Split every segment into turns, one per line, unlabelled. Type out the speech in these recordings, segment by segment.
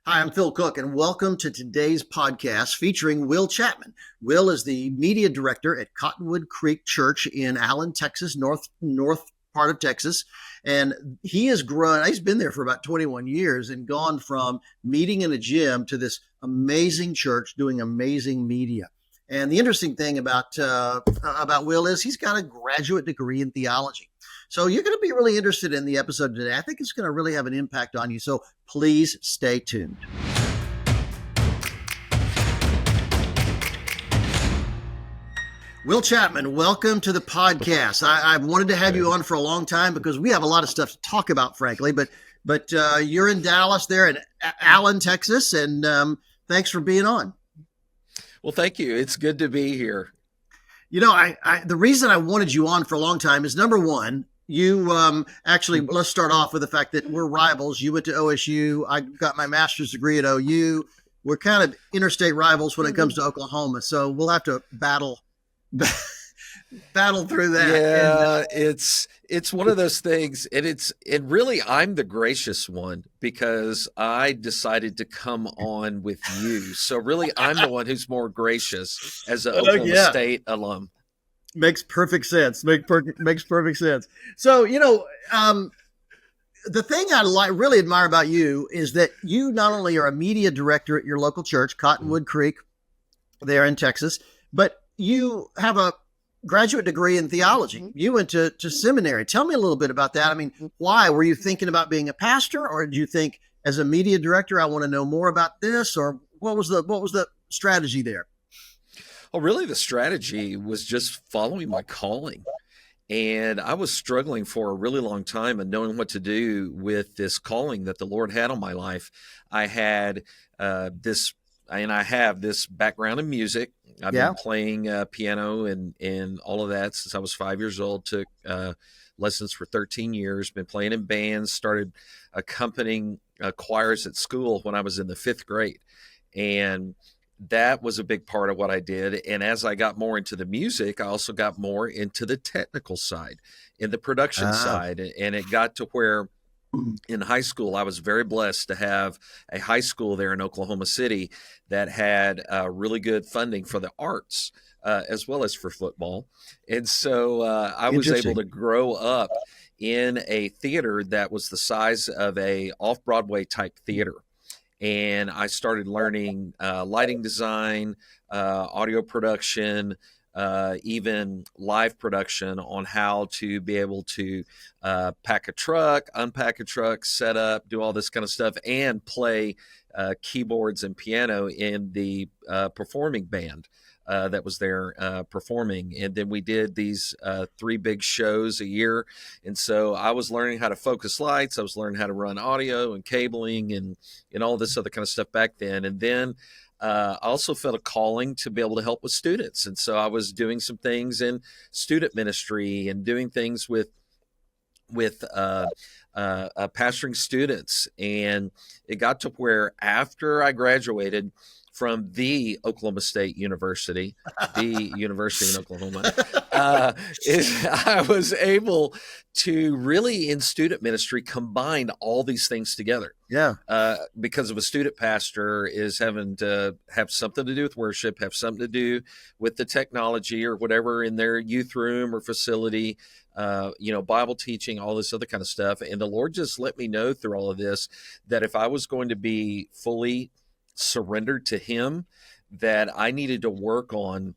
Hi, I'm Phil Cooke, and welcome to today's podcast featuring Will Chapman. Will is the media director at Cottonwood Creek Church in Allen, Texas, north part of Texas. And he has grown, he's been there for about 21 years and gone from meeting in a gym to this amazing church doing amazing media. And the interesting thing about Will is he's got a graduate degree in theology. So you're going to be really interested in the episode today. I think it's going to really have an impact on you. So please stay tuned. Will Chapman, welcome to the podcast. I wanted to have you on for a long time because we have a lot of stuff to talk about, frankly. But you're in Dallas, there in Allen, Texas, and thanks for being on.
Well, thank you. It's good to be here.
You know, the reason I wanted you on for a long time is, number one, you actually, let's start off with the fact that we're rivals. You went to OSU. I got my master's degree at OU. We're kind of interstate rivals when it comes to Oklahoma. So we'll have to battle through that.
Yeah, it's one of those things, and really I'm the gracious one because I decided to come on with you. So really I'm the one who's more gracious as an Oklahoma State alum.
Makes perfect sense. Makes perfect sense. So, the thing I really admire about you is that you not only are a media director at your local church, Cottonwood Creek, there in Texas, but you have a graduate degree in theology. You went to seminary. Tell me a little bit about that. I mean, why? Were you thinking about being a pastor, or did you think as a media director, I want to know more about this, or what was the strategy there?
Well, really the strategy was just following my calling. And I was struggling for a really long time and knowing what to do with this calling that the Lord had on my life. I had I have this background in music. I've been playing piano and all of that since I was 5 years old. Took lessons for 13 years, been playing in bands, started accompanying choirs at school when I was in the 5th grade. And that was a big part of what I did. And as I got more into the music, I also got more into the technical side, in the production side. And it got to where in high school, I was very blessed to have a high school there in Oklahoma City that had really good funding for the arts as well as for football. And so I was able to grow up in a theater that was the size of a off-Broadway type theater. And I started learning lighting design, audio production, even live production on how to be able to pack a truck, unpack a truck, set up, do all this kind of stuff, and play keyboards and piano in the performing band that was there performing. And then we did these 3 big shows a year. And so I was learning how to focus lights. I was learning how to run audio and cabling and all this other kind of stuff back then. And then I also felt a calling to be able to help with students. And so I was doing some things in student ministry and doing things with pastoring students. And it got to where after I graduated from the Oklahoma State University, the university in Oklahoma, I was able to really in student ministry combine all these things together.
Yeah.
Because of a student pastor is having to have something to do with worship, have something to do with the technology or whatever in their youth room or facility, Bible teaching, all this other kind of stuff. And the Lord just let me know through all of this that if I was going to be fully surrendered to Him, that I needed to work on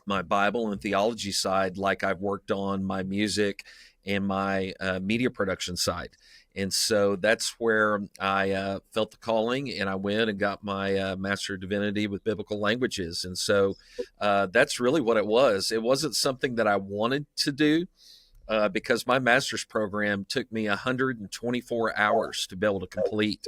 my Bible and theology side like I've worked on my music and my media production side. And so that's where I felt the calling, and I went and got my Master of Divinity with Biblical Languages. And so that's really what it was. It wasn't something that I wanted to do because my master's program took me 124 hours to be able to complete.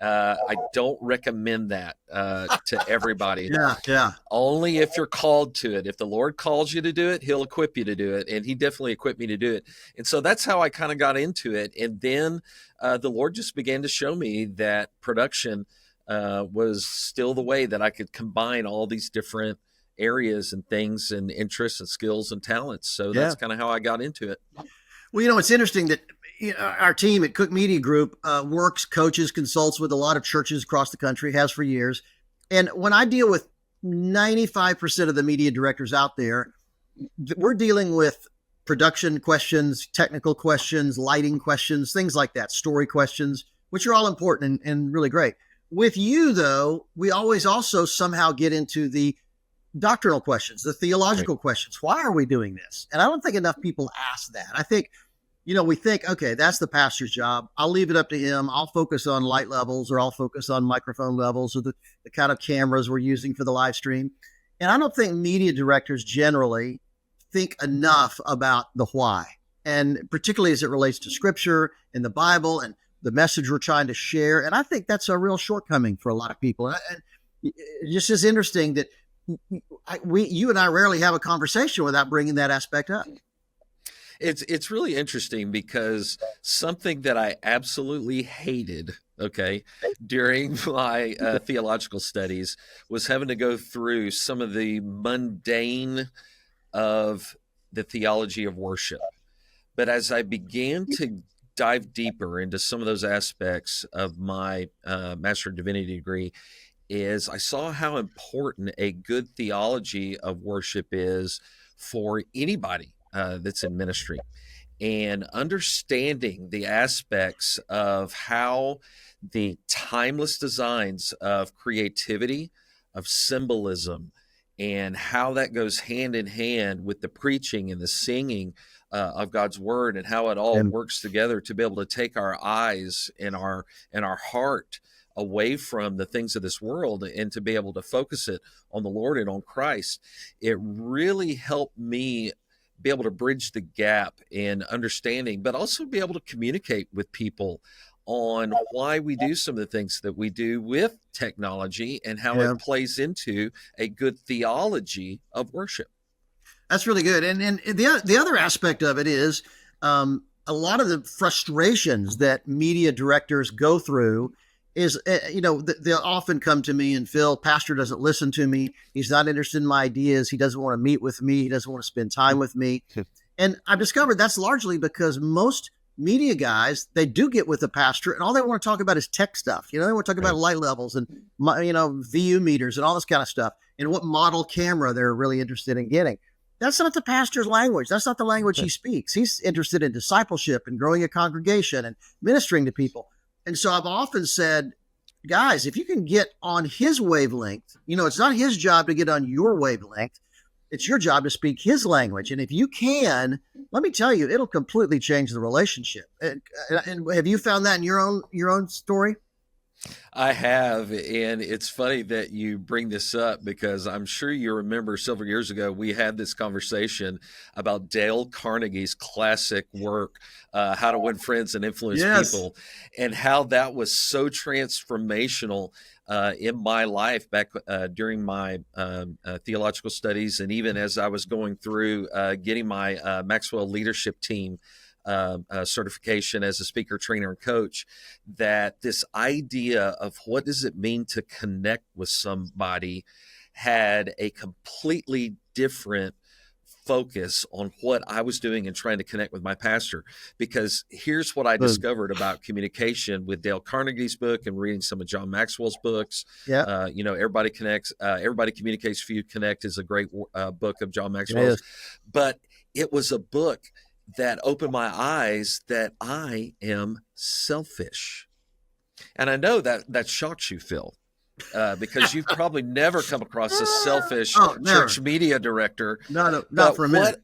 I don't recommend that to everybody.
Yeah.
Only if you're called to it. If the Lord calls you to do it, He'll equip you to do it. And He definitely equipped me to do it. And so that's how I kind of got into it. And then the Lord just began to show me that production was still the way that I could combine all these different areas and things and interests and skills and talents. So that's kind of how I got into it.
Well, it's interesting that, our team at Cooke Media Group works, coaches, consults with a lot of churches across the country, has for years. And when I deal with 95% of the media directors out there, we're dealing with production questions, technical questions, lighting questions, things like that, story questions, which are all important and really great. With you, though, we always also somehow get into the doctrinal questions, the theological questions. Why are we doing this? And I don't think enough people ask that. I think, we think, okay, that's the pastor's job. I'll leave it up to him. I'll focus on light levels, or I'll focus on microphone levels, or the kind of cameras we're using for the live stream. And I don't think media directors generally think enough about the why, and particularly as it relates to scripture and the Bible and the message we're trying to share. And I think that's a real shortcoming for a lot of people. And it just is interesting that you and I rarely have a conversation without bringing that aspect up.
It's really interesting, because something that I absolutely hated, during my theological studies, was having to go through some of the mundane of the theology of worship. But as I began to dive deeper into some of those aspects of my Master of Divinity degree, is I saw how important a good theology of worship is for anybody that's in ministry, and understanding the aspects of how the timeless designs of creativity, of symbolism, and how that goes hand in hand with the preaching and the singing of God's word, and how it all works together to be able to take our eyes and our heart away from the things of this world, and to be able to focus it on the Lord and on Christ. It really helped me be able to bridge the gap in understanding, but also be able to communicate with people on why we do some of the things that we do with technology, and how it plays into a good theology of worship.
That's really good. And the other aspect of it is a lot of the frustrations that media directors go through is, they'll often come to me and, Phil, pastor doesn't listen to me. He's not interested in my ideas. He doesn't want to meet with me. He doesn't want to spend time with me. And I've discovered that's largely because most media guys, they do get with the pastor, and all they want to talk about is tech stuff. They want to talk about light levels and, VU meters and all this kind of stuff, and what model camera they're really interested in getting. That's not the pastor's language. That's not the language he speaks. He's interested in discipleship and growing a congregation and ministering to people. And so I've often said, guys, if you can get on his wavelength, it's not his job to get on your wavelength. It's your job to speak his language. And if you can, let me tell you, it'll completely change the relationship. And have you found that in your own story?
I have, and it's funny that you bring this up, because I'm sure you remember several years ago we had this conversation about Dale Carnegie's classic work, How to Win Friends and Influence People, and how that was so transformational in my life back during my theological studies, and even as I was going through getting my Maxwell Leadership Team certification as a speaker, trainer, and coach, that this idea of what does it mean to connect with somebody had a completely different focus on what I was doing and trying to connect with my pastor. Because here's what I discovered about communication with Dale Carnegie's book and reading some of John Maxwell's books. Everybody Connects, Everybody Communicates, Few Connect is a great book of John Maxwell's. But it was a book that opened my eyes that I am selfish. And I know that shocks you, Phil, because you've probably never come across a selfish church media director.
No, not for a minute.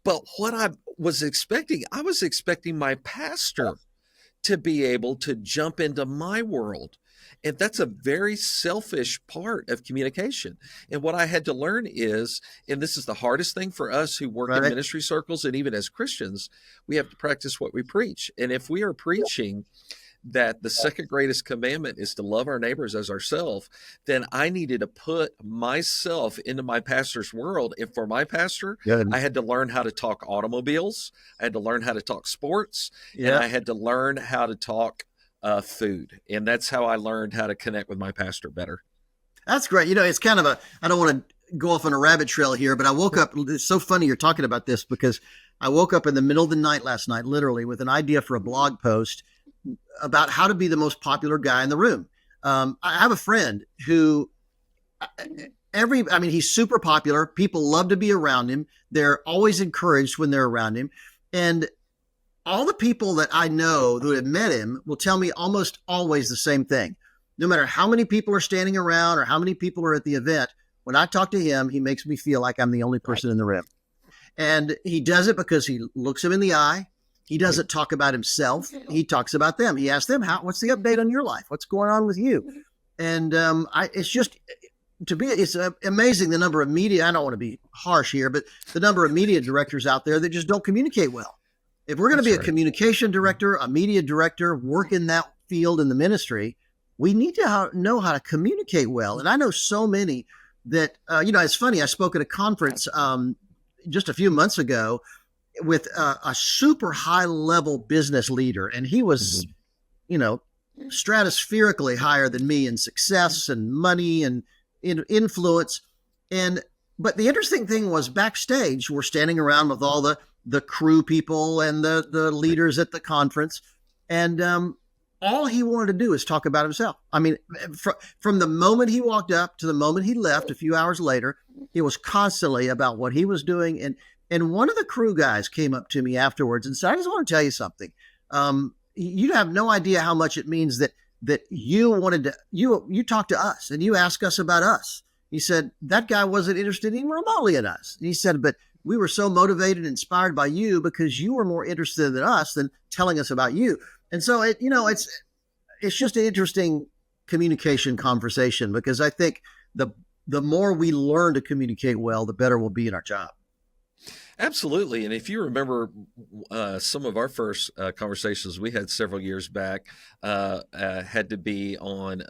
But what I was expecting my pastor to be able to jump into my world. And that's a very selfish part of communication. And what I had to learn is, and this is the hardest thing for us who work in ministry circles, and even as Christians, we have to practice what we preach. And if we are preaching that the second greatest commandment is to love our neighbors as ourselves, then I needed to put myself into my pastor's world. And for my pastor, I had to learn how to talk automobiles. I had to learn how to talk sports. And I had to learn how to talk food. And that's how I learned how to connect with my pastor better.
That's great. It's kind of I don't want to go off on a rabbit trail here, but I woke up. It's so funny you're talking about this because I woke up in the middle of the night last night, literally, with an idea for a blog post about how to be the most popular guy in the room. I have a friend who he's super popular. People love to be around him. They're always encouraged when they're around him. And all the people that I know who have met him will tell me almost always the same thing. No matter how many people are standing around or how many people are at the event, when I talk to him, he makes me feel like I'm the only person in the room. And he does it because he looks him in the eye. He doesn't talk about himself. He talks about them. He asks them, what's the update on your life? What's going on with you? And it's amazing the number of media. I don't want to be harsh here, but the number of media directors out there that just don't communicate well. If we're going to be a communication director, a media director, work in that field in the ministry, we need to know how to communicate well. And I know so many that, it's funny. I spoke at a conference just a few months ago with a super high level business leader. And he was, stratospherically higher than me in success and money and in influence. But the interesting thing was backstage, we're standing around with all the crew people and the leaders at the conference. And all he wanted to do is talk about himself. I mean, from the moment he walked up to the moment he left a few hours later, it was constantly about what he was doing. And one of the crew guys came up to me afterwards and said, I just want to tell you something. You have no idea how much it means that you wanted to, you talked to us and you asked us about us. He said, that guy wasn't interested even remotely in us. He said, but we were so motivated and inspired by you because you were more interested in us than telling us about you. And so it's just an interesting communication conversation because I think the more we learn to communicate well, the better we'll be in our job.
Absolutely. And if you remember some of our first conversations we had several years back had to be on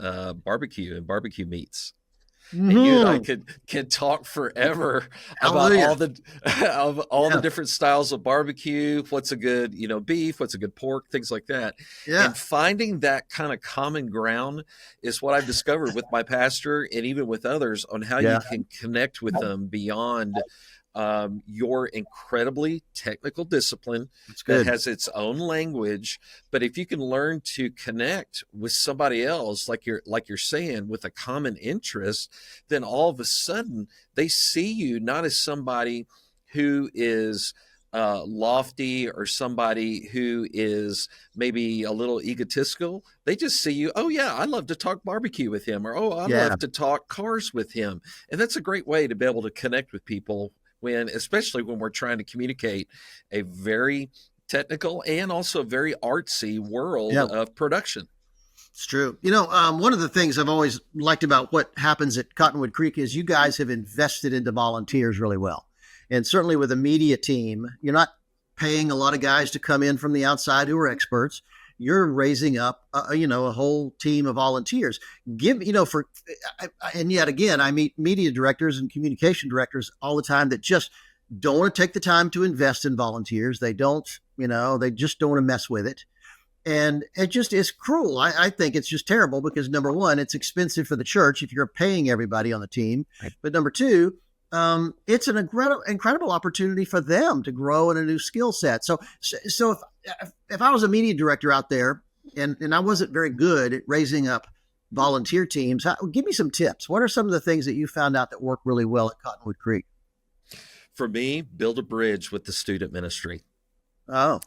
barbecue and barbecue meats. And you and I can talk forever about all the different styles of barbecue, what's a good, beef, what's a good pork, things like that. Yeah. And finding that kind of common ground is what I've discovered with my pastor and even with others on how you can connect with them beyond your incredibly technical discipline that has its own language. But if you can learn to connect with somebody else, like you're saying, with a common interest, then all of a sudden they see you not as somebody who is lofty or somebody who is maybe a little egotistical. They just see you, oh yeah, I love to talk barbecue with him, or I love to talk cars with him. And that's a great way to be able to connect with people especially when we're trying to communicate a very technical and also very artsy world of production.
It's true. One of the things I've always liked about what happens at Cottonwood Creek is you guys have invested into volunteers really well. And certainly with a media team, you're not paying a lot of guys to come in from the outside who are experts. You're raising up, a whole team of volunteers. And yet again, I meet media directors and communication directors all the time that just don't want to take the time to invest in volunteers. They don't, they just don't want to mess with it. And it just is cruel. I think it's just terrible because number one, it's expensive for the church if you're paying everybody on the team. Right. But number two, it's an incredible opportunity for them to grow in a new skill set. So if I was a media director out there and I wasn't very good at raising up volunteer teams, give me some tips. What are some of the things that you found out that work really well at Cottonwood Creek?
For me, build a bridge with the student ministry.
Oh.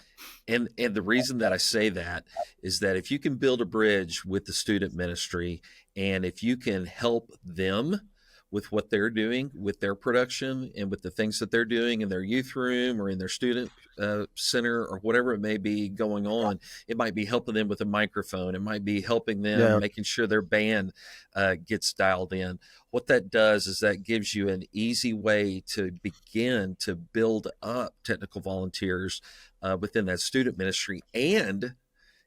And the reason that I say that is that if you can build a bridge with the student ministry and if you can help them with what they're doing with their production and with the things that they're doing in their youth room or in their student center or whatever it may be going on. It might be helping them with a microphone. It might be helping them making sure their band gets dialed in. What that does is that gives you an easy way to begin to build up technical volunteers within that student ministry. And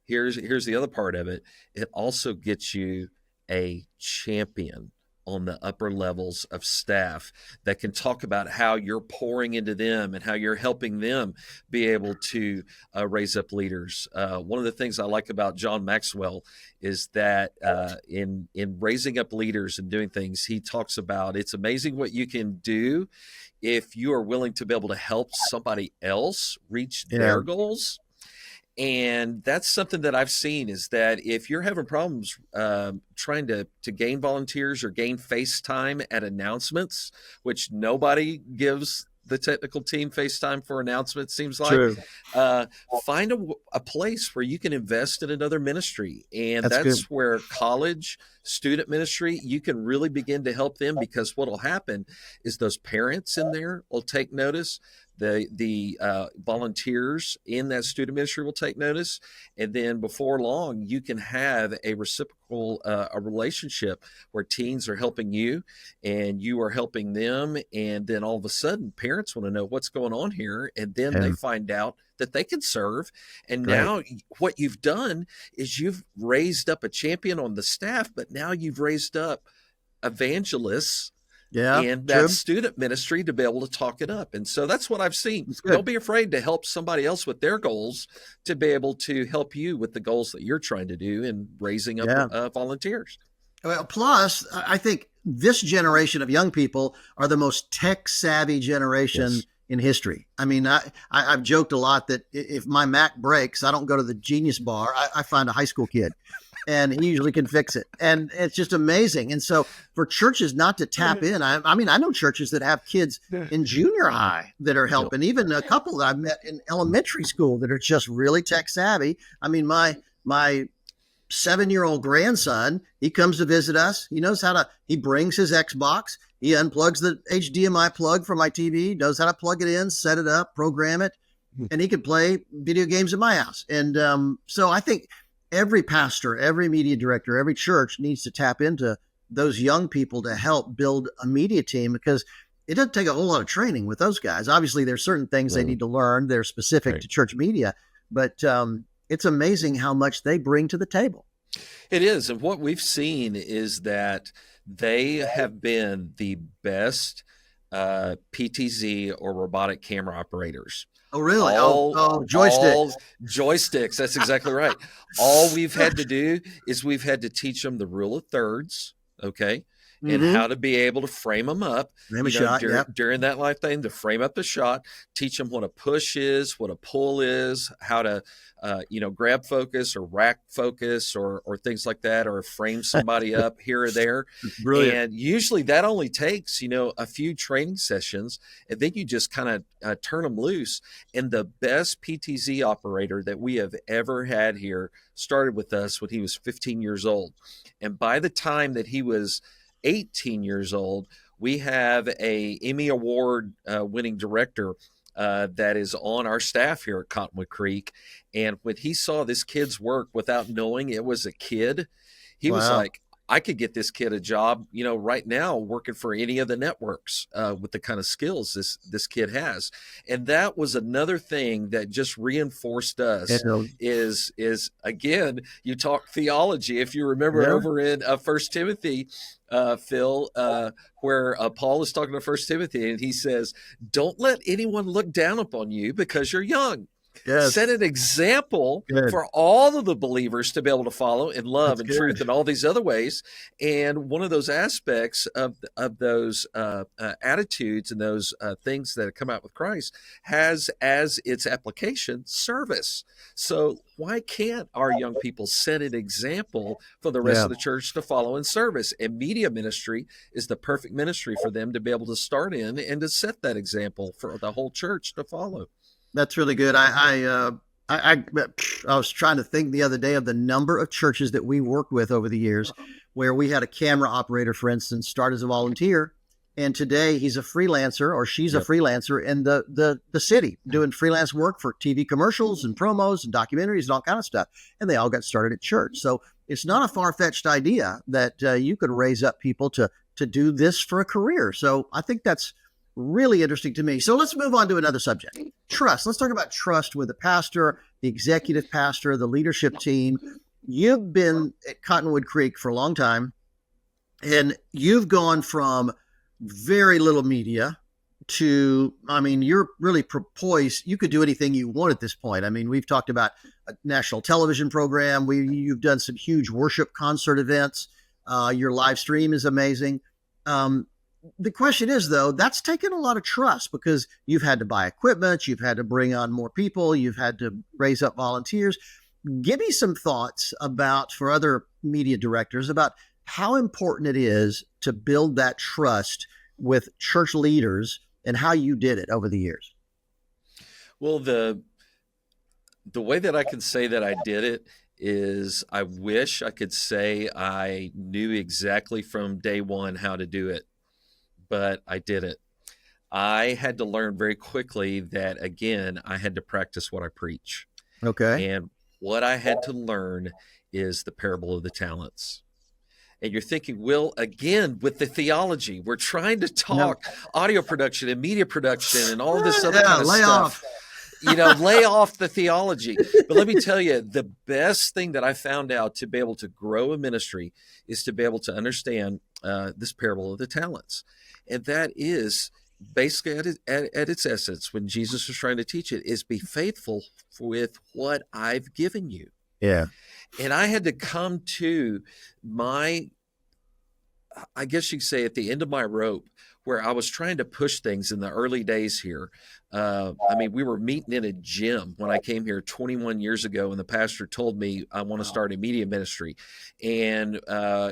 here's the other part of it. It also gets you a champion on the upper levels of staff that can talk about how you're pouring into them and how you're helping them be able to raise up leaders. One of the things I like about John Maxwell is that in raising up leaders and doing things, he talks about it's amazing what you can do if you are willing to be able to help somebody else reach their goals. And that's something that I've seen, is that if you're having problems trying to gain volunteers or gain face time at announcements, which nobody gives the technical team FaceTime for announcements, seems like.
True.
Find a place where you can invest in another ministry. And that's
good.
where college, student ministry, you can really begin to help them, because what will happen is those parents in there will take notice. The volunteers in that student ministry will take notice. And then before long, you can have a reciprocal a relationship where teens are helping you and you are helping them. And then all of a sudden, parents want to know what's going on here. And then they find out that they can serve. And now what you've done is you've raised up a champion on the staff, but now you've raised up evangelists and that student ministry to be able to talk it up. And so that's what I've seen. Don't be afraid to help somebody else with their goals, to be able to help you with the goals that you're trying to do in raising up volunteers.
Well, plus, I think this generation of young people are the most tech savvy generation in history. I mean, I've joked a lot that if my Mac breaks, I don't go to the Genius Bar. I find a high school kid. And he usually can fix it. And it's just amazing. And so for churches not to tap in, I mean, I know churches that have kids in junior high that are helping, even a couple that I've met in elementary school that are just really tech savvy. I mean, my 7-year-old grandson, he comes to visit us. He knows he brings his Xbox. He unplugs the HDMI plug from my TV, knows how to plug it in, set it up, program it, and he can play video games at my house. And so I think every pastor, every media director, every church needs to tap into those young people to help build a media team, because it doesn't take a whole lot of training with those guys. Obviously, there's certain things they need to learn. They're specific to church media, but it's amazing how much they bring to the table.
It is. And what we've seen is that they have been the best PTZ or robotic camera operators.
Oh, really? Joysticks.
All joysticks. That's exactly right. All we've had to do is we've had to teach them the rule of thirds, okay, and how to be able to frame them up during that life thing, to frame up the shot, teach them what a push is, what a pull is, how to, grab focus or rack focus or things like that, or frame somebody up here or there.
Brilliant.
And usually that only takes, a few training sessions, and then you just kind of turn them loose. And the best PTZ operator that we have ever had here started with us when he was 15 years old. And by the time that he was 18 years old, we have a Emmy Award winning director that is on our staff here at Cottonwood Creek. And when he saw this kid's work without knowing it was a kid, he was like, I could get this kid a job, right now working for any of the networks with the kind of skills this kid has. And that was another thing that just reinforced us is again, you talk theology. If you remember over in 1 Timothy, Phil, where Paul is talking to 1 Timothy, and he says, don't let anyone look down upon you because you're young.
Yes.
Set an example for all of the believers to be able to follow in love and truth and all these other ways. And one of those aspects of those attitudes and those things that come out with Christ has as its application service. So why can't our young people set an example for the rest of the church to follow in service? And media ministry is the perfect ministry for them to be able to start in and to set that example for the whole church to follow.
That's really good. I was trying to think the other day of the number of churches that we worked with over the years where we had a camera operator, for instance, start as a volunteer. And today he's a freelancer or she's a freelancer in the city doing freelance work for TV commercials and promos and documentaries and all kind of stuff. And they all got started at church. So it's not a far-fetched idea that you could raise up people to do this for a career. So I think that's really interesting to me. So let's move on to another subject. Trust. Let's talk about trust with the pastor, the executive pastor, the leadership team. You've been at Cottonwood Creek for a long time. And you've gone from very little media to, I mean, you're really poised. You could do anything you want at this point. I mean, we've talked about a national television program. You've done some huge worship concert events. Your live stream is amazing. Um, the question is, though, that's taken a lot of trust because you've had to buy equipment, you've had to bring on more people, you've had to raise up volunteers. Give me some thoughts about, for other media directors, about how important it is to build that trust with church leaders and how you did it over the years.
Well, the way that I can say that I did it is I wish I could say I knew exactly from day one how to do it, but I didn't. I had to learn very quickly that, again, I had to practice what I preach.
Okay.
And what I had to learn is the parable of the talents. And you're thinking, well, again, with the theology, we're trying to
No.
talk audio production and media production and all this other kind of
Lay
stuff.
off.
Lay off the theology. But let me tell you, the best thing that I found out to be able to grow a ministry is to be able to understand this parable of the talents. And that is basically at its essence, when Jesus was trying to teach it, is be faithful with what I've given you.
Yeah.
And I had to come to my, I guess you could say, at the end of my rope, where I was trying to push things in the early days here. I mean, we were meeting in a gym when I came here 21 years ago, and the pastor told me, I want to start a media ministry. And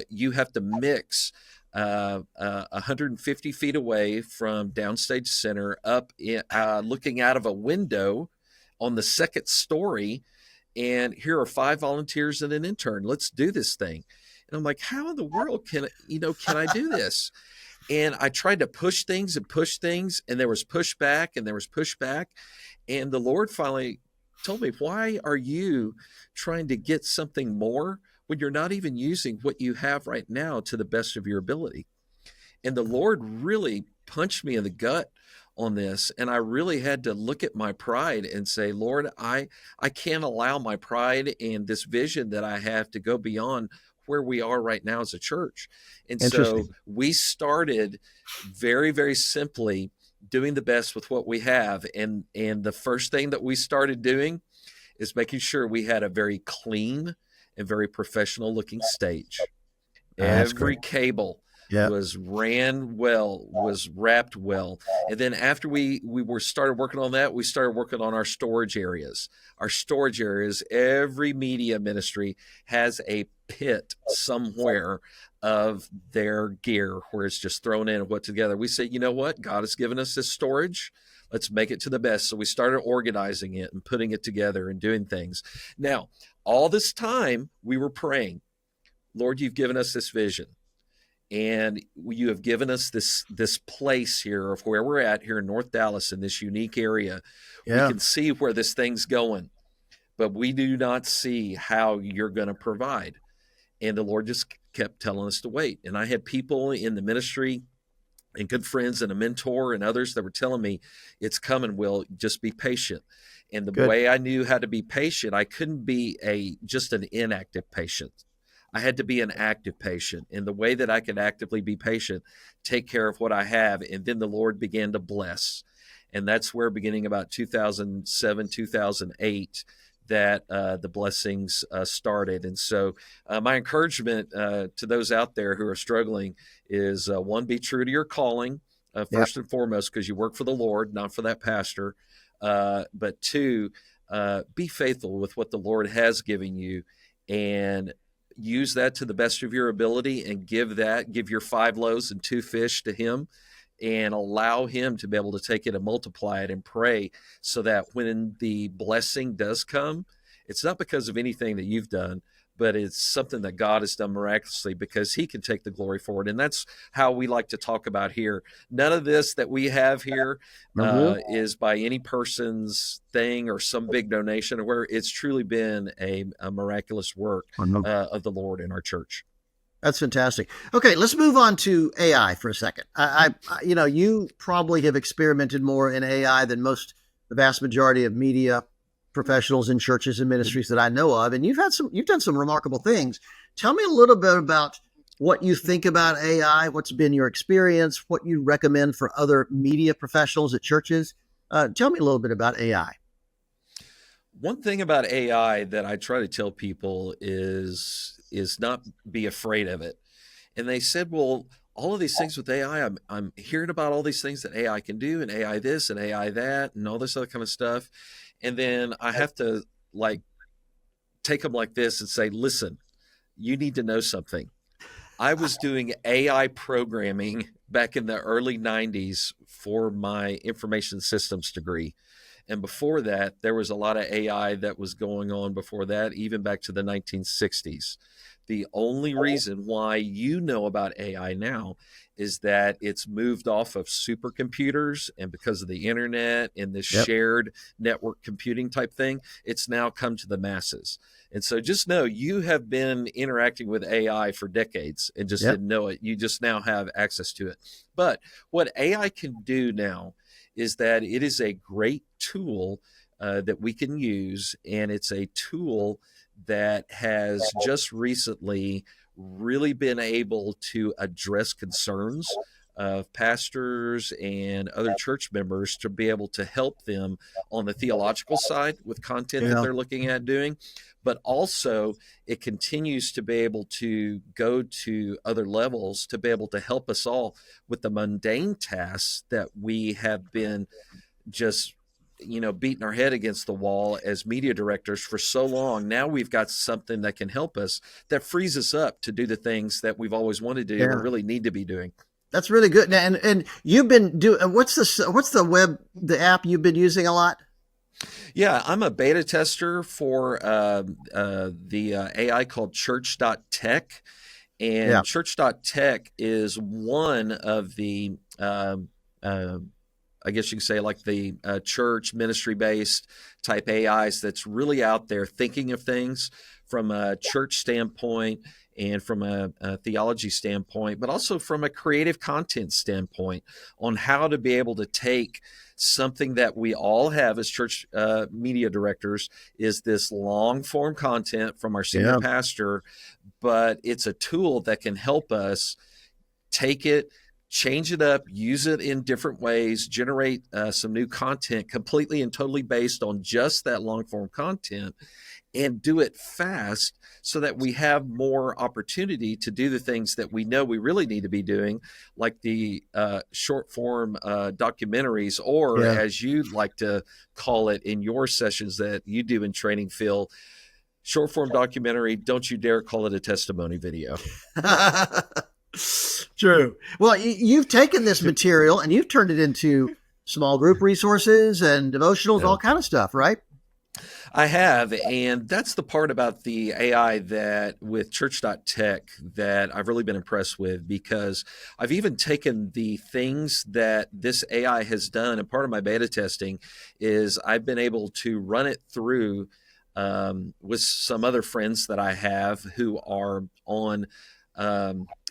you have to mix 150 feet away from Downstage Center up looking out of a window on the second story. And here are 5 volunteers and an intern. Let's do this thing. And I'm like, how in the world can I do this? And I tried to push things, and there was pushback, and there was pushback. And the Lord finally told me, why are you trying to get something more when you're not even using what you have right now to the best of your ability? And the Lord really punched me in the gut on this. And I really had to look at my pride and say, Lord, I can't allow my pride and this vision that I have to go beyond where we are right now as a church. And so we started very, very simply doing the best with what we have. And the first thing that we started doing is making sure we had a very clean and very professional looking stage. Every cable was ran well, was wrapped well. And then after we started working on that, we started working on our storage areas. Our storage areas, every media ministry has a pit somewhere of their gear where it's just thrown in and put together. We said, you know what? God has given us this storage. Let's make it to the best. So we started organizing it and putting it together and doing things. Now, all this time we were praying, Lord, you've given us this vision. And you have given us this place here of where we're at here in North Dallas in this unique area. Yeah. We can see where this thing's going, but we do not see how you're going to provide. And the Lord just kept telling us to wait. And I had people in the ministry and good friends and a mentor and others that were telling me, it's coming, Will, just be patient. And the way I knew how to be patient, I couldn't be just an inactive patient. I had to be an active patient. And the way that I could actively be patient, take care of what I have. And then the Lord began to bless. And that's where, beginning about 2007, 2008, that the blessings started. And so my encouragement to those out there who are struggling is, one, be true to your calling, first and foremost, because you work for the Lord, not for that pastor. But two, be faithful with what the Lord has given you, and use that to the best of your ability, and give your 5 loaves and 2 fish to him, and allow him to be able to take it and multiply it, and pray so that when the blessing does come, it's not because of anything that you've done, but it's something that God has done miraculously, because he can take the glory for it. And that's how we like to talk about here. None of this that we have here is by any person's thing or some big donation, or where it's truly been a miraculous work of the Lord in our church.
That's fantastic. Okay, let's move on to AI for a second. You probably have experimented more in AI than the vast majority of media professionals in churches and ministries that I know of, and you've done some remarkable things. Tell me a little bit about what you think about AI, what's been your experience, what you recommend for other media professionals at churches. Tell me a little bit about AI.
One thing about AI that I try to tell people is not be afraid of it. And they said, well, all of these things with AI, I'm hearing about all these things that AI can do, and AI this and AI that and all this other kind of stuff. And then I have to like take them like this and say, listen, you need to know something. I was doing AI programming back in the early 90s for my information systems degree. And before that, there was a lot of AI that was going on before that, even back to the 1960s. The only reason why you know about AI now is that it's moved off of supercomputers, and because of the internet and this
Yep.
shared network computing type thing, it's now come to the masses. And so just know you have been interacting with AI for decades and just
Yep.
didn't know it. You just now have access to it. But what AI can do now is that it is a great tool that we can use, and it's a tool that has just recently really been able to address concerns of pastors and other church members to be able to help them on the theological side with content that
Yeah.
they're looking at doing. But also, it continues to be able to go to other levels to be able to help us all with the mundane tasks that we have been just beating our head against the wall as media directors for so long. Now we've got something that can help us, that frees us up to do the things that we've always wanted to do or
Yeah.
really need to be doing.
That's really good. And you've been doing, what's the app you've been using a lot?
Yeah, I'm a beta tester for the AI called church.tech.
Yeah.
And church.tech is one of the uh, I guess you could say like the church ministry based type AIs that's really out there thinking of things from a church standpoint and from a theology standpoint, but also from a creative content standpoint on how to be able to take something that we all have as church media directors is this long form content from our senior
Yeah.
pastor, but it's a tool that can help us take it, change it up, use it in different ways, generate some new content completely and totally based on just that long form content, and do it fast so that we have more opportunity to do the things that we know we really need to be doing, like the short form documentaries, or
Yeah.
as you like to call it in your sessions that you do in training, Phil, short form documentary. Don't you dare call it a testimony video.
True. Well, you've taken this material and you've turned it into small group resources and devotionals,
Yeah.
all kind of stuff, right?
I have, and that's the part about the AI that with church.tech that I've really been impressed with, because I've even taken the things that this AI has done, and part of my beta testing is I've been able to run it through with some other friends that I have who are on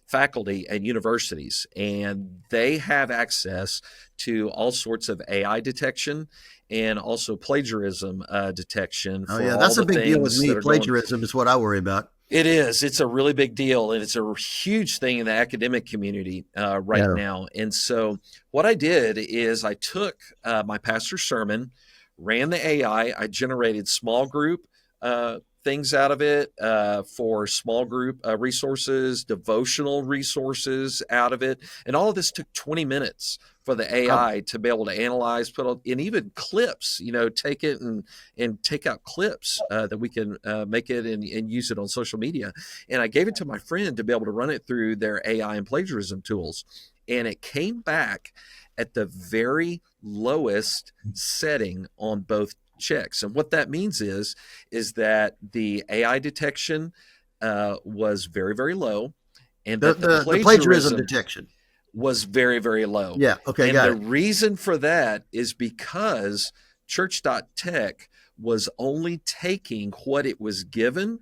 faculty at universities, and they have access to all sorts of AI detection and also plagiarism detection
Oh,
for
yeah.
all
That's a
the
big deal with
things
me.
that are going.
Plagiarism is what I worry about.
It is. It's a really big deal, and it's a huge thing in the academic community right
Yeah.
now. And so, what I did is I took my pastor's sermon, ran the AI, I generated small group things out of it for small group resources, devotional resources out of it, and all of this took 20 minutes for the
Oh,
AI to be able to analyze, put on, and even clips. Take it and take out clips that we can make it and use it on social media. And I gave it to my friend to be able to run it through their AI and plagiarism tools, and it came back at the very lowest setting on both checks. And what that means is that the AI detection was very, very low, and
the,
that the
the plagiarism
plagiarism
detection.
was very, very low.
Yeah. Okay.
And
Got
the
it.
reason for that is because church.tech was only taking what it was given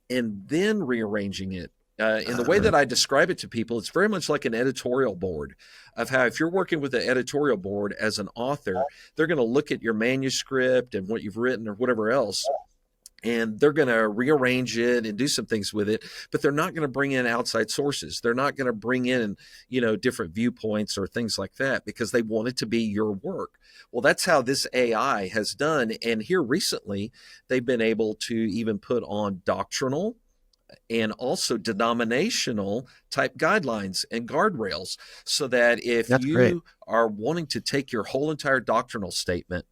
and then rearranging it. In the way
Uh,
that I describe it to people, it's very much like an editorial board of how, if you're working with an editorial board as an author, they're going to look at your manuscript and what you've written or whatever else, and they're going to rearrange it and do some things with it, but they're not going to bring in outside sources. They're not going to bring in, different viewpoints or things like that, because they want it to be your work. Well, that's how this AI has done. And here recently, they've been able to even put on doctrinal and also denominational type guidelines and guardrails, so that if
That's great.
you are wanting to take your whole entire doctrinal statement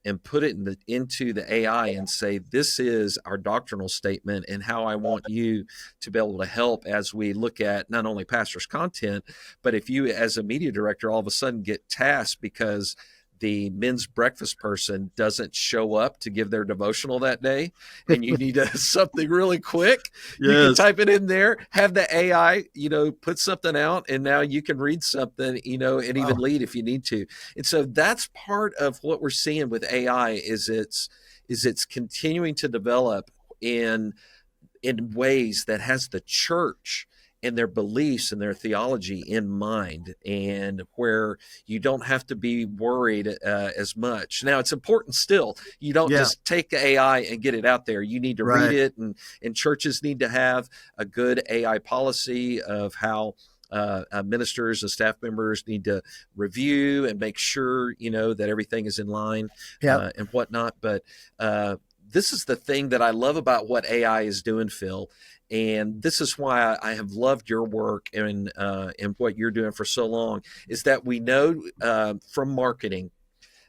and put it into the AI and say, this is our doctrinal statement and how I want you to be able to help as we look at not only pastor's content, but if you as a media director all of a sudden get tasked because the men's breakfast person doesn't show up to give their devotional that day, and you need something really quick, you can type it in there, have the AI, put something out, and now you can read something, and even lead if you need to. And so that's part of what we're seeing with AI is it's continuing to develop in ways that has the church and their beliefs and their theology in mind, and where you don't have to be worried as much. Now, it's important still. You don't just take the AI and get it out there. You need to read it, and churches need to have a good AI policy of how ministers and staff members need to review and make sure, that everything is in line and whatnot. But this is the thing that I love about what AI is doing, Phil. And this is why I have loved your work and what you're doing for so long, is that we know from marketing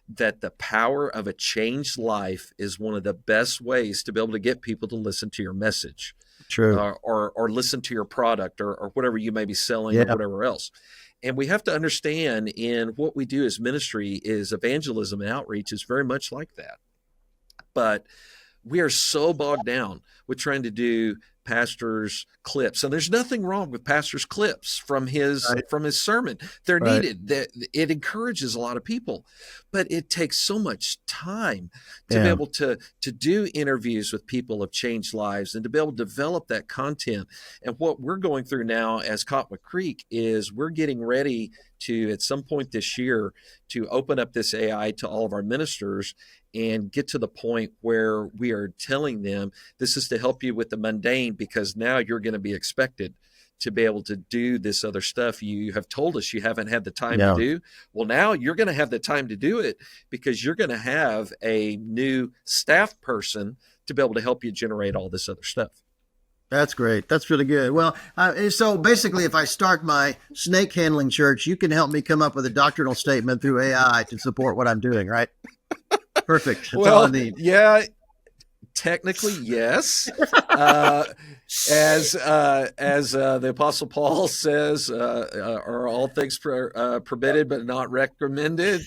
that the power of a changed life is one of the best ways to be able to get people to listen to your message.
True.
Or listen to your product or whatever you may be selling or whatever else. And we have to understand in what we do as ministry is evangelism and outreach is very much like that. But we are so bogged down with trying to do pastor's clips, and there's nothing wrong with pastor's clips from his sermon. They're needed. It encourages a lot of people, but it takes so much time to be able to do interviews with people of changed lives and to be able to develop that content. And what we're going through now as Cottonwood Creek is we're getting ready to, at some point this year, to open up this AI to all of our ministers and get to the point where we are telling them this is to help you with the mundane, because now you're going to be expected to be able to do this other stuff you have told us you haven't had the time to do. Well, now you're going to have the time to do it, because you're going to have a new staff person to be able to help you generate all this other stuff.
That's great. That's really good. Well, so basically, if I start my snake handling church, you can help me come up with a doctrinal statement through AI to support what I'm doing, right? Perfect. That's all I need.
Yeah, technically, yes. As the Apostle Paul says, are all things permitted but not recommended,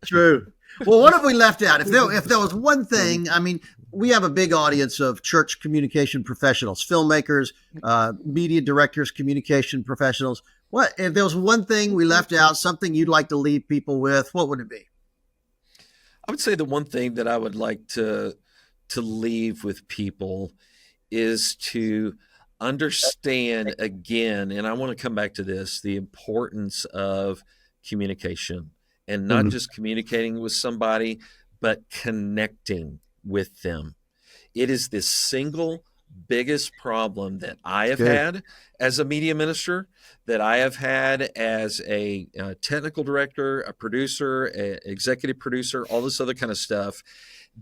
True. Well, what have we left out? If there was one thing, I mean, we have a big audience of church communication professionals, filmmakers, media directors, communication professionals. What if there was one thing we left out, something you'd like to leave people with? What would it be?
I would say the one thing that I would like to leave with people is to understand again, and I want to come back to this, the importance of communication, and not just communicating with somebody, but connecting with them. It is the single biggest problem that I have had as a media minister, that I have had as a technical director, a producer, executive producer, all this other kind of stuff,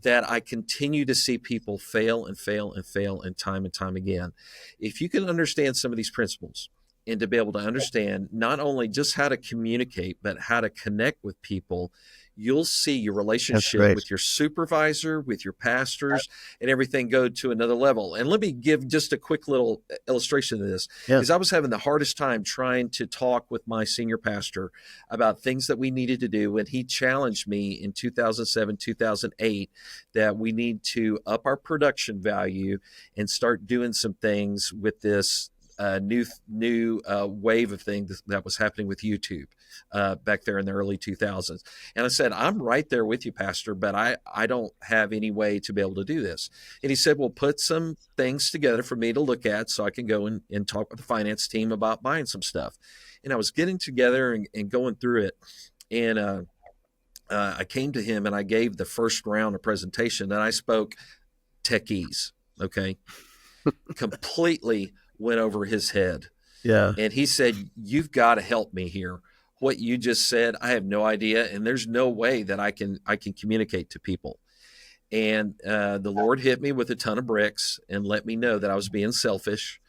that I continue to see people fail and time again. If you can understand some of these principles and to be able to understand not only just how to communicate, but how to connect with people, you'll see your relationship with your supervisor, with your pastors, and everything go to another level. And let me give just a quick little illustration of this, because I was having the hardest time trying to talk with my senior pastor about things that we needed to do. And he challenged me in 2007, 2008, that we need to up our production value and start doing some things with this new wave of things that was happening with YouTube back there in the early 2000s. And I said, I'm right there with you, Pastor, but I don't have any way to be able to do this. And he said, well, put some things together for me to look at so I can go and talk with the finance team about buying some stuff. And I was getting together and going through it. And I came to him and I gave the first round of presentation, and I spoke techies. Okay. Completely went over his head.
Yeah.
And he said, "You've got to help me here. What you just said, I have no idea. And there's no way that I can communicate to people." And the Lord hit me with a ton of bricks and let me know that I was being selfish.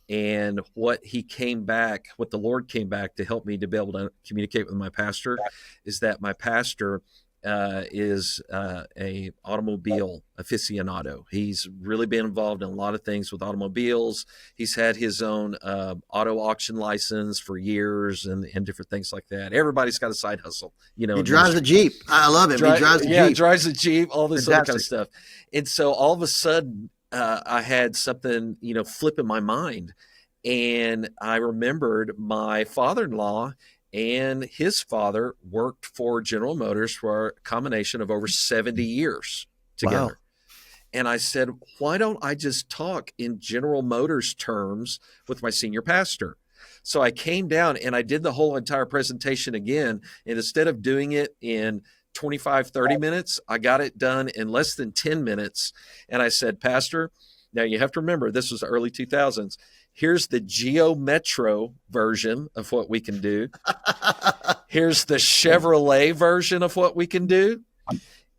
And what the Lord came back to help me to be able to communicate with my pastor is that my pastor is a automobile aficionado. He's really been involved in a lot of things with automobiles. He's had his own auto auction license for years and different things like that. Everybody's got a side hustle,
He drives a Jeep. I love him. He drives a Jeep.
Drives a Jeep, all this
Fantastic.
other kind of stuff. And so all of a sudden, I had something, flip in my mind. And I remembered my father-in-law and his father worked for General Motors for a combination of over 70 years together. Wow. And I said, why don't I just talk in General Motors terms with my senior pastor? So I came down and I did the whole entire presentation again. And instead of doing it in 25, 30 minutes, I got it done in less than 10 minutes. And I said, Pastor, now you have to remember, this was the early 2000s. Here's the Geo Metro version of what we can do. Here's the Chevrolet version of what we can do.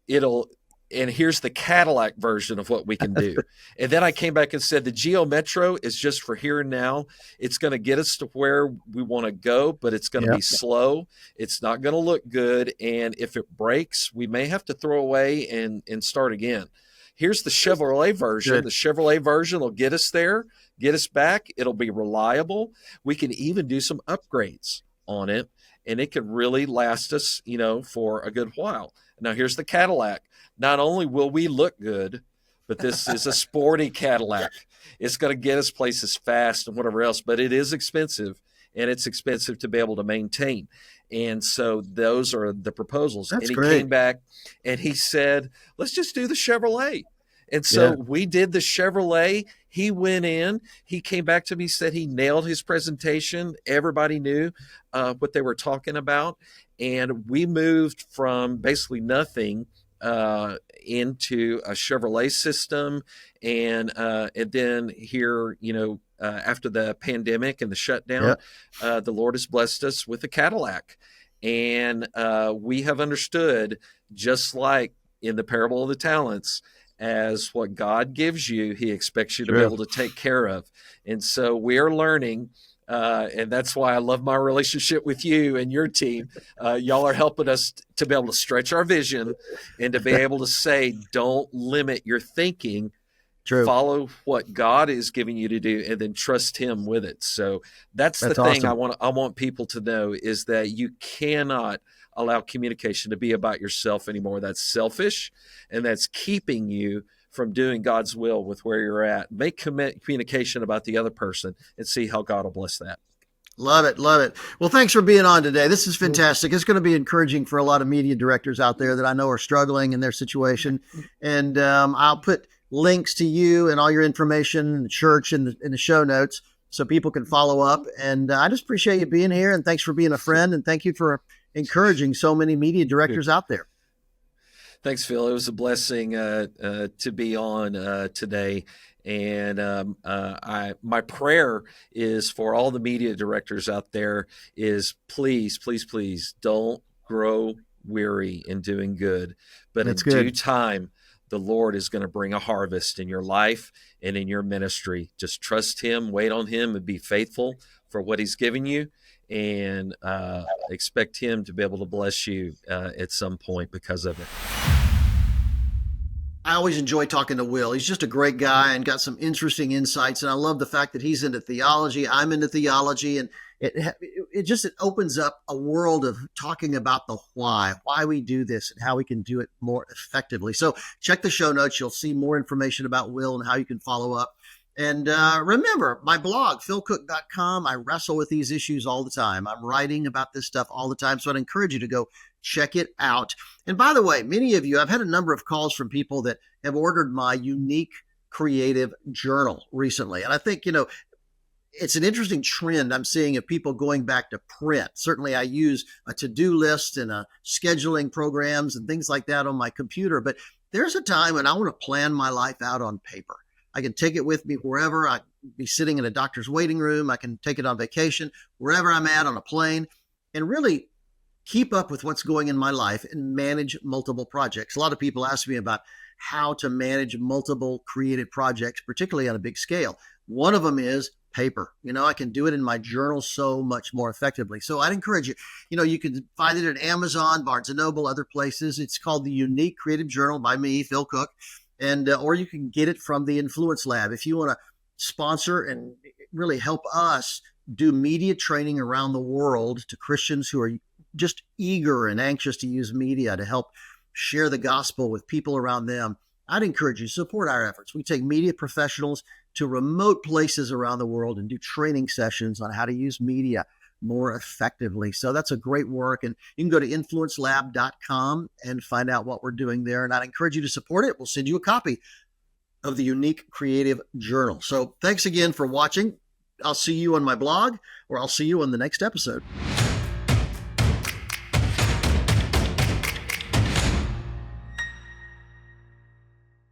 And here's the Cadillac version of what we can do. And then I came back and said, the Geo Metro is just for here and now. It's going to get us to where we want to go, but it's going to be slow. It's not going to look good. And if it breaks, we may have to throw away and start again. Here's the Chevrolet version. Good. The Chevrolet version will get us there, get us back. It'll be reliable. We can even do some upgrades on it, and it could really last us, for a good while. Now, here's the Cadillac. Not only will we look good, but this is a sporty Cadillac. It's going to get us places fast and whatever else, but it is expensive, and it's expensive to be able to maintain. And so those are the proposals.
That's
and he
great.
Came back and he said, let's just do the Chevrolet. And so we did the Chevrolet. He went in, he came back to me, said he nailed his presentation. Everybody knew what they were talking about. And we moved from basically nothing into a Chevrolet system. And then here, after the pandemic and the shutdown, the Lord has blessed us with a Cadillac. And we have understood, just like in the parable of the talents, as what God gives you, he expects you to be able to take care of. And so we are learning, and that's why I love my relationship with you and your team. Y'all are helping us to be able to stretch our vision and to be able to say, don't limit your thinking.
True.
Follow what God is giving you to do and then trust him with it. So that's the thing awesome. I want people to know is that you cannot allow communication to be about yourself anymore. That's selfish, and that's keeping you from doing God's will with where you're at. Make communication about the other person and see how God will bless that.
Love it. Love it. Well, thanks for being on today. This is fantastic. It's going to be encouraging for a lot of media directors out there that I know are struggling in their situation. And I'll put links to you and all your information, the church in the show notes so people can follow up. And I just appreciate you being here, and thanks for being a friend, and thank you for encouraging so many media directors out there.
Thanks, Phil. It was a blessing to be on today. And my prayer is for all the media directors out there is please, please, please don't grow weary in doing good. But in due time, the Lord is going to bring a harvest in your life and in your ministry. Just trust him, wait on him, and be faithful for what he's given you. And expect him to be able to bless you at some point because of it.
I always enjoy talking to Will. He's just a great guy and got some interesting insights. And I love the fact that he's into theology. I'm into theology. And it opens up a world of talking about the why we do this and how we can do it more effectively. So check the show notes. You'll see more information about Will and how you can follow up. And remember, my blog, philcooke.com, I wrestle with these issues all the time. I'm writing about this stuff all the time. So I'd encourage you to go check it out. And by the way, many of you, I've had a number of calls from people that have ordered my unique creative journal recently. And I think, it's an interesting trend I'm seeing of people going back to print. Certainly, I use a to-do list and scheduling programs and things like that on my computer. But there's a time when I want to plan my life out on paper. I can take it with me wherever. I can be sitting in a doctor's waiting room. I can take it on vacation, wherever I'm at on a plane, and really keep up with what's going in my life and manage multiple projects. A lot of people ask me about how to manage multiple creative projects, particularly on a big scale. One of them is paper. I can do it in my journal so much more effectively. So I'd encourage you, you can find it at Amazon, Barnes & Noble, other places. It's called The Unique Creative Journal by me, Phil Cooke. And, or you can get it from the Influence Lab. If you want to sponsor and really help us do media training around the world to Christians who are just eager and anxious to use media to help share the gospel with people around them, I'd encourage you to support our efforts. We take media professionals to remote places around the world and do training sessions on how to use media more effectively. So that's a great work. And you can go to influencelab.com and find out what we're doing there. And I'd encourage you to support it. We'll send you a copy of the Unique Creative Journal. So thanks again for watching. I'll see you on my blog, or I'll see you on the next episode.